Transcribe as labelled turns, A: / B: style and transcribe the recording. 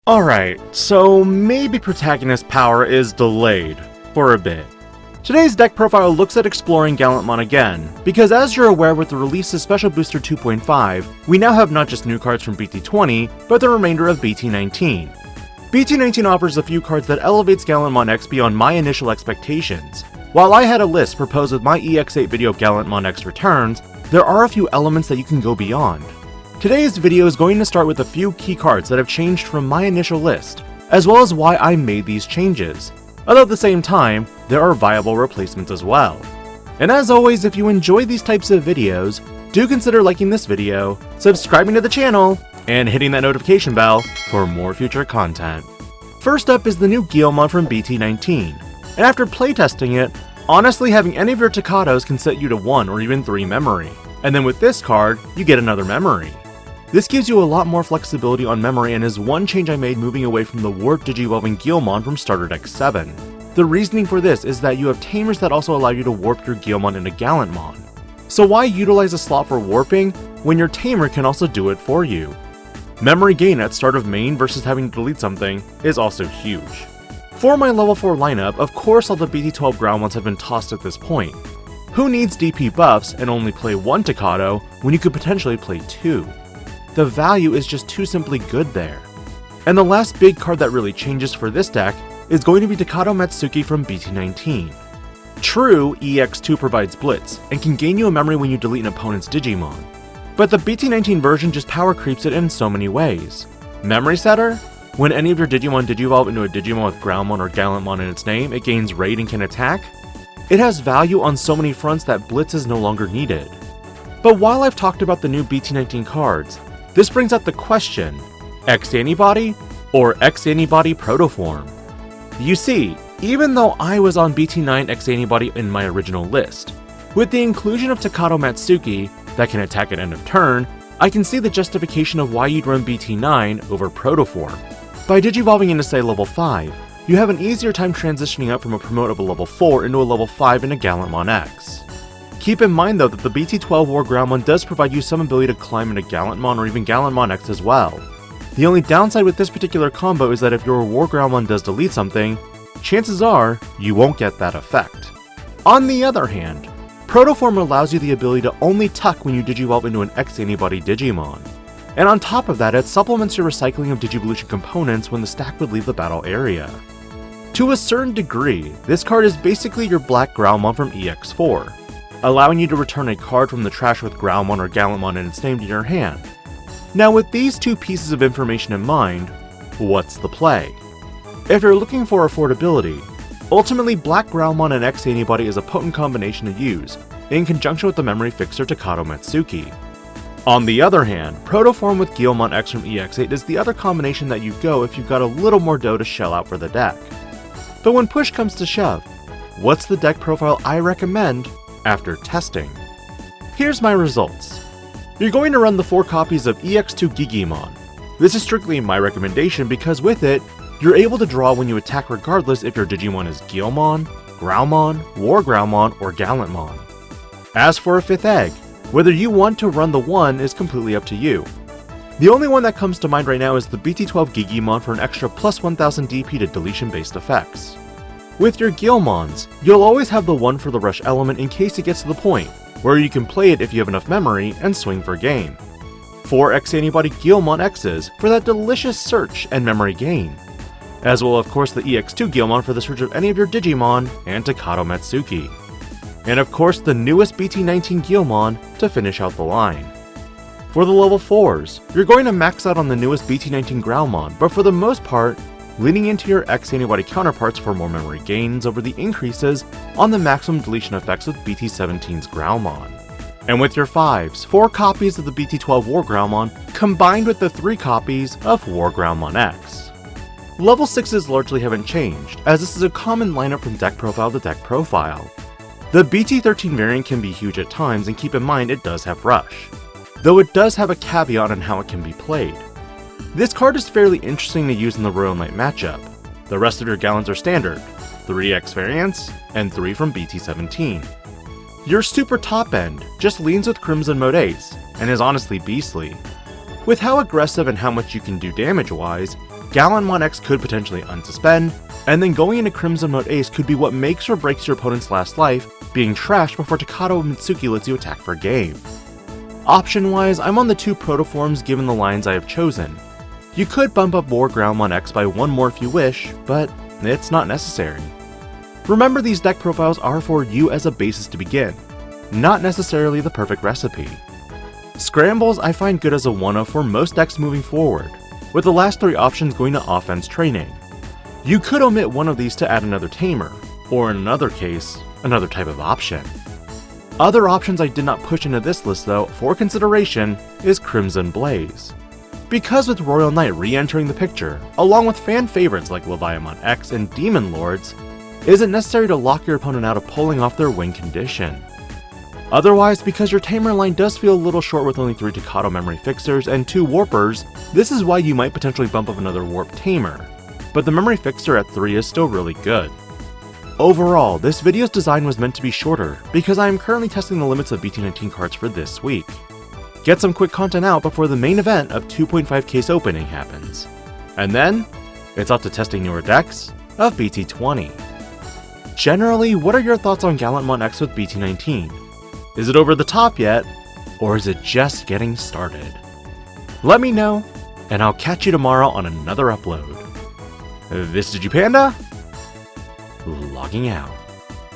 A: Alright, so maybe protagonist power is delayed for a bit. Today's deck profile looks at exploring Gallantmon again, because as you're aware with the release of Special Booster 2.5, we now have not just new cards from BT20, but the remainder of BT19. BT19 offers a few cards that elevates Gallantmon X beyond my initial expectations. While I had a list proposed with my EX8 video of Gallantmon X returns, there are a few elements that you can go beyond. Today's video is going to start with a few key cards that have changed from my initial list, as well as why I made these changes. Although at the same time, there are viable replacements as well. And as always, if you enjoy these types of videos, do consider liking this video, subscribing to the channel, and hitting that notification bell for more future content. First up is the new Guilmon from BT19, and after playtesting it, honestly having any of your Takatos can set you to 1 or even 3 memory, and then with this card, you get another memory. This gives you a lot more flexibility on memory and is one change I made moving away from the warp Digivolving Guilmon from starter deck 7. The reasoning for this is that you have tamers that also allow you to warp your Guilmon into Gallantmon. So why utilize a slot for warping when your tamer can also do it for you? Memory gain at start of main versus having to delete something is also huge. For my level 4 lineup, of course all the BT12 growlmons have been tossed at this point. Who needs DP buffs and only play 1 Takato when you could potentially play 2? The value is just too simply good there. And the last big card that really changes for this deck is going to be Takato Matsuki from BT19. True, EX2 provides Blitz, and can gain you a memory when you delete an opponent's Digimon. But the BT19 version just power creeps it in so many ways. Memory setter? When any of your Digimon digivolve into a Digimon with Growlmon or Gallantmon in its name, it gains raid and can attack? It has value on so many fronts that Blitz is no longer needed. But while I've talked about the new BT19 cards, this brings up the question, X Antibody or X Antibody Protoform? You see, even though I was on BT9 X Antibody in my original list, with the inclusion of Takato Matsuki that can attack at end of turn, I can see the justification of why you'd run BT9 over Protoform. By digivolving into say level 5, you have an easier time transitioning up from a promote of a level 4 into a level 5 into Gallantmon X. Keep in mind though that the BT12 wargrowlmon does provide you some ability to climb into Gallantmon or even Gallantmon X as well. The only downside with this particular combo is that if your wargrowlmon does delete something, chances are you won't get that effect. On the other hand, Protoform allows you the ability to only tuck when you digivolve into an X Antibody Digimon. And on top of that, it supplements your recycling of Digivolution components when the stack would leave the battle area. To a certain degree, this card is basically your Black Growlmon from EX4, allowing you to return a card from the trash with Growlmon or Gallantmon in its name to your hand. Now with these two pieces of information in mind, what's the play? If you're looking for affordability, ultimately Black Growlmon and X Antibody is a potent combination to use, in conjunction with the memory fixer Takato Matsuki. On the other hand, Protoform with Guilmon X from EX8 is the other combination that you go if you've got a little more dough to shell out for the deck. But when push comes to shove, what's the deck profile I recommend after testing? Here's my results. You're going to run the 4 copies of EX2 Digimon. This is strictly my recommendation because with it, you're able to draw when you attack regardless if your Digimon is Guilmon, Growlmon, wargrowlmon, or Gallantmon. As for a 5th egg, whether you want to run the 1 is completely up to you. The only one that comes to mind right now is the BT12 Digimon for an extra plus 1000 DP to deletion based effects. With your Guilmons, you'll always have the 1 for the rush element in case it gets to the point, where you can play it if you have enough memory and swing for game. 4 X Antibody Guilmon X's for that delicious search and memory gain. As well of course the EX2 Guilmon for the search of any of your Digimon and Takato Matsuki. And of course the newest BT19 Guilmon to finish out the line. For the level 4s, you're going to max out on the newest BT19 Growlmon, but for the most part, leaning into your X Antibody counterparts for more memory gains over the increases on the maximum deletion effects with BT17's Growlmon. And with your 5s, 4 copies of the BT12 wargrowlmon combined with the 3 copies of wargrowlmon X. Level 6s largely haven't changed, as this is a common lineup from deck profile to deck profile. The BT13 variant can be huge at times, and keep in mind it does have Rush, though it does have a caveat on how it can be played. This card is fairly interesting to use in the Royal Knight matchup. The rest of your Gallons are standard, 3 X variants, and 3 from BT17. Your super top end just leans with Crimson Mode Ace, and is honestly beastly. With how aggressive and how much you can do damage wise, Gallantmon X could potentially unsuspend, and then going into Crimson Mode Ace could be what makes or breaks your opponent's last life, being trashed before Takato Mitsuki lets you attack for game. Option-wise, I'm on the 2 Protoforms given the lines I have chosen. You could bump up wargrowlmon X by 1 more if you wish, but it's not necessary. Remember, these deck profiles are for you as a basis to begin, not necessarily the perfect recipe. Scrambles I find good as a one-off for most decks moving forward, with the last 3 options going to offense training. You could omit one of these to add another tamer, or in another case, another type of option. Other options I did not push into this list though, for consideration, is Crimson Blaze. Because with Royal Knight re-entering the picture, along with fan favorites like Leviathan X and Demon Lords, it isn't necessary to lock your opponent out of pulling off their win condition. Otherwise, because your tamer line does feel a little short with only 3 Takato memory fixers and 2 warpers, this is why you might potentially bump up another warp tamer, but the memory fixer at 3 is still really good. Overall, this video's design was meant to be shorter, because I am currently testing the limits of BT19 cards for this week. Get some quick content out before the main event of 2.5 case opening happens. And then, it's off to testing newer decks of BT20. Generally, what are your thoughts on Gallantmon X with BT19? Is it over the top yet, or is it just getting started? Let me know, and I'll catch you tomorrow on another upload. This is Digi-Panda, logging out.